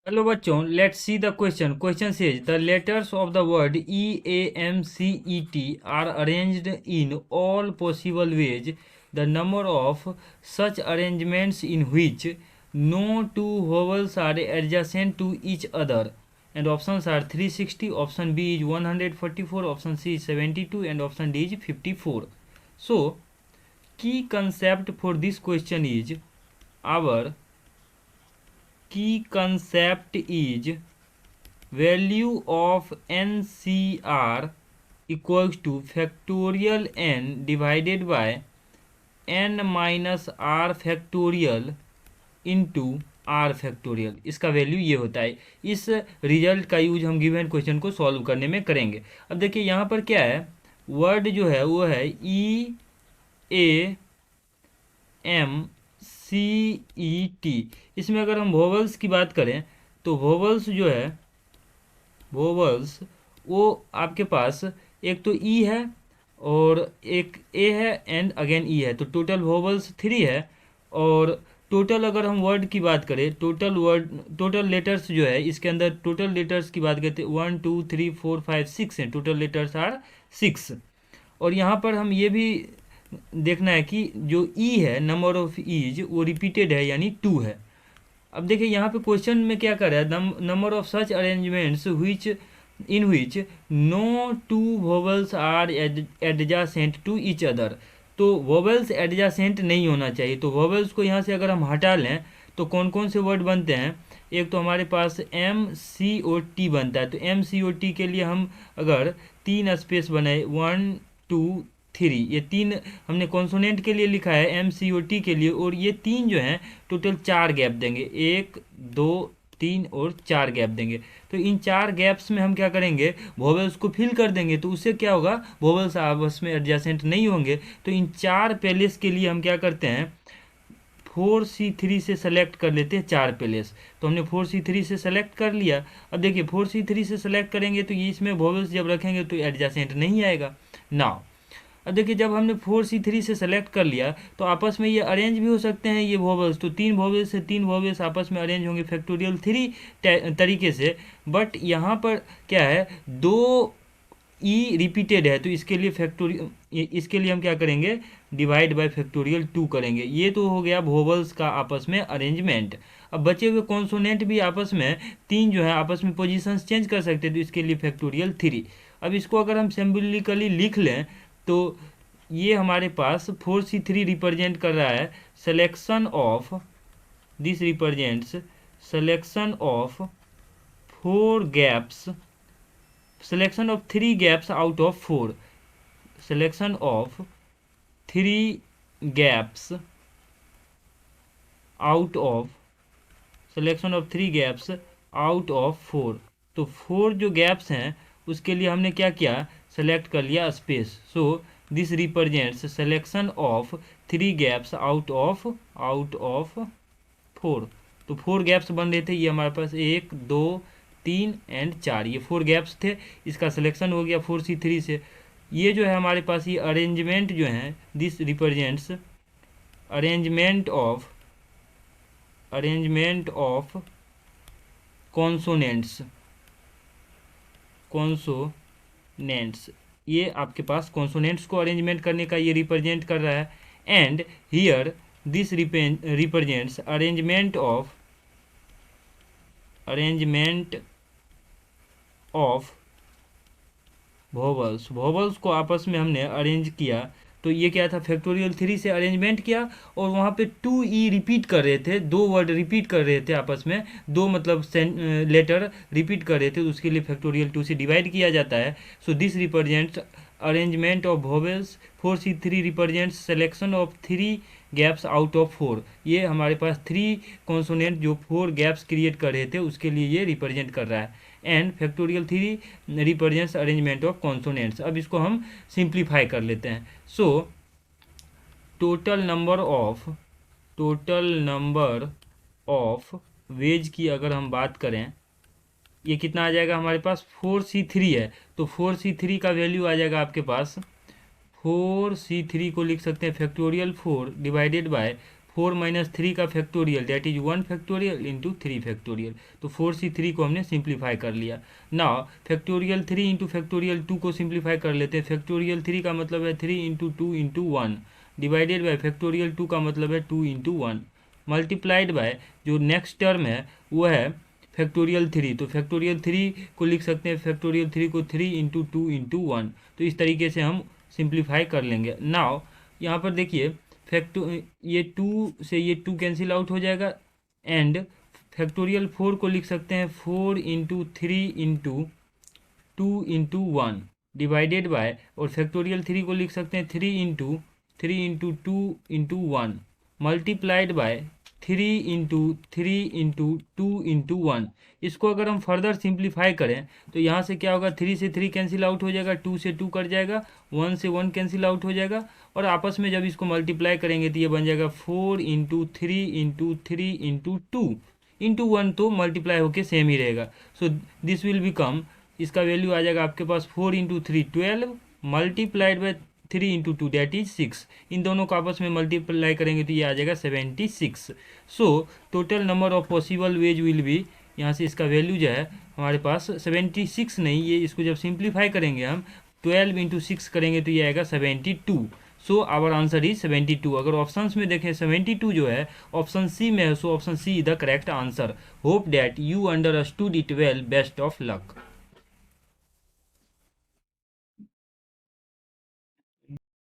Hello बच्चों, let's see the question. Question says the letters of the word EAMCET are arranged in all possible ways. The number of such arrangements in which no two vowels are adjacent to each other. And options are 360, option B is 144, option C is 72, and option D is 54. So, key concept for this question is our key concept is value of NCR equals to factorial n divided by n minus r factorial into R factorial. इसका value ये होता है. इस result का use हम given question को solve करने में करेंगे. अब देखिए यहाँ पर क्या है, वर्ड जो है वो है EAMCET. इसमें अगर हम वोवल्स की बात करें तो वोवल्स जो है, वोवल्स वो आपके पास एक तो ई है और एक ए है एंड अगेन ई है, तो टोटल वोवल्स 3 है. और टोटल अगर हम वर्ड की बात करें, टोटल लेटर्स जो है इसके अंदर टोटल लेटर्स की बात करते हैं 1 2 3 4 5 6 हैं. Total letters are 6. और यहाँ पर हम ये भी देखना है कि जो ई है, नंबर ऑफ ईज, वो रिपीटेड है यानी 2 है. अब देखिए यहाँ पे क्वेश्चन में क्या कर रहा है, number of such arrangements which in which no two vowels are adjacent to each other. तो वोवल्स एडजासेंट नहीं होना चाहिए. तो वोवल्स को यहाँ से अगर हम हटा लें तो कौन कौन से वर्ड बनते हैं. एक तो हमारे पास MCOT बनता है. तो MCOT के लिए हम अगर 3 स्पेस बनाए 1 2 3, ये 3 हमने कॉन्सोनेंट के लिए लिखा है MCOT के लिए. और ये 3 जो हैं टोटल 4 गैप देंगे, 1 2 3 और 4 गैप देंगे. तो इन 4 गैप्स में हम क्या करेंगे, वोवेल्स को फिल कर देंगे. तो उससे क्या होगा, वोवेल्स आपस में एडजेसेंट नहीं होंगे. तो इन 4 पैलेस के लिए हम क्या करते हैं, 4C3 से सेलेक्ट कर लेते हैं 4 पैलेस. तो हमने 4C3 से सेलेक्ट कर लिया. अब देखिए 4C3 से सेलेक्ट करेंगे तो ये इसमें वोवेल्स जब रखेंगे तो एडजेसेंट नहीं आएगा. नाउ अब देखिए जब हमने 4C3 से सेलेक्ट कर लिया तो आपस में ये अरेंज भी हो सकते हैं ये वोवेल्स. तो 3 वोवेल्स से 3 वोवेल्स आपस में अरेंज होंगे फैक्टोरियल 3 तरीके से. बट यहाँ पर क्या है, 2 ई रिपीटेड है तो इसके लिए इसके लिए हम क्या करेंगे, डिवाइड बाय फैक्टोरियल 2 करेंगे. ये तो हो गया वोवेल्स का आपस में अरेंजमेंट. अब बचे हुए कॉन्सोनेंट भी आपस में 3 जो है आपस में पोजीशंस चेंज कर सकते हैं. तो इसके लिए फैक्टोरियल 3. अब इसको अगर हम सिंबॉलिकली लिख लें तो ये हमारे पास 4C3 रिप्रेजेंट कर रहा है selection of, this represents selection of 4 gaps, selection of 3 gaps out of 4, selection of 3 gaps out of, selection of 3 gaps out of 4. तो 4 जो गैप्स हैं उसके लिए हमने क्या किया, सेलेक्ट कर लिया space. So this represents selection of 3 gaps out of 4. तो 4 गैप्स बन रहे थे, ये हमारे पास 1 2 3 एंड 4, ये 4 गैप्स थे. इसका सिलेक्शन हो गया 4C3 से. ये जो है हमारे पास ये अरेंजमेंट जो है, this represents arrangement of consonants. ये आपके पास कॉन्सोनेंट्स को अरेंजमेंट करने का ये रिप्रेजेंट कर रहा है. And here this represents arrangement of vowels. Vowels को आपस में हमने अरेंज किया. तो ये क्या था, फैक्टोरियल 3 से अरेंजमेंट किया और वहाँ पे 2 ई रिपीट कर रहे थे, 2 वर्ड रिपीट कर रहे थे आपस में, 2 मतलब लेटर रिपीट कर रहे थे. तो उसके लिए फैक्टोरियल 2 से डिवाइड किया जाता है. So this represents arrangement of vowels. 4C3 represents selection of 3 gaps out of 4. ये हमारे पास 3 कॉन्सोनेंट जो 4 गैप्स क्रिएट कर रहे थे उसके लिए ये रिप्रेजेंट कर रहा है. And factorial 3 represents arrangement of consonants. अब इसको हम सिंप्लीफाई कर लेते हैं. So total number of ways की अगर हम बात करें, ये कितना आ जाएगा हमारे पास, 4C3 है. तो 4C3 का वैल्यू आ जाएगा आपके पास, 4C3 को लिख सकते हैं फैक्टोरियल 4 डिवाइडेड बाय 4 माइनस 3 का factorial that is 1 factorial into 3 factorial. तो 4c3 को हमने सिंप्लीफाई कर लिया। नाउ फैक्टोरियल 3 इंटू फैक्टोरियल 2 को सिंप्लीफाई कर लेते हैं। फैक्टोरियल 3 का मतलब है 3 into 2 into 1 divided by factorial 2 का मतलब है 2 इंटू 1 मल्टीप्लाइड बाय जो नेक्स्ट टर्म है वो है फैक्टोरियल 3। तो फैक्टोरियल 3 को लिख सकते हैं, फैक्टोरियल 3 को 3 इंटू 2 इंटू 1। तो इस तरीके से हम सिंप्लीफाई कर लेंगे। नाउ यहाँ पर देखिए ये 2 से ये 2 कैंसिल आउट हो जाएगा एंड फैक्टोरियल 4 को लिख सकते हैं 4 into 3 into 2 into 1 divided by, और फैक्टोरियल 3 को लिख सकते हैं 3 into 2 into 1 multiplied by 3 into 2 into 1। इसको अगर हम फर्दर सिंप्लीफाई करें तो यहाँ से क्या होगा, 3 से 3 कैंसिल आउट हो जाएगा, 2 से 2 कट जाएगा, 1 से 1 कैंसिल आउट हो जाएगा, और आपस में जब इसको मल्टीप्लाई करेंगे तो ये बन जाएगा 4 इंटू 3 इंटू 2 इंटू 1, तो मल्टीप्लाई होके सेम ही रहेगा। सो दिस विल बिकम, इसका वैल्यू आ जाएगा आपके पास 4 into 3 12 multiplied by 3 into 2 that is 6। इन दोनों को आपस में मल्टीप्लाई करेंगे तो ये आ जाएगा 76। So total number of possible ways will be, यहाँ से इसका वैल्यू जो है हमारे पास 76 नहीं, ये इसको जब सिंप्लीफाई करेंगे हम 12 इंटू 6 करेंगे तो ये आएगा 72। So our answer is 72। अगर ऑप्शंस में देखें 72 जो है ऑप्शन सी में है, so option C is the correct answer. Hope that you understood it well. Best of luck.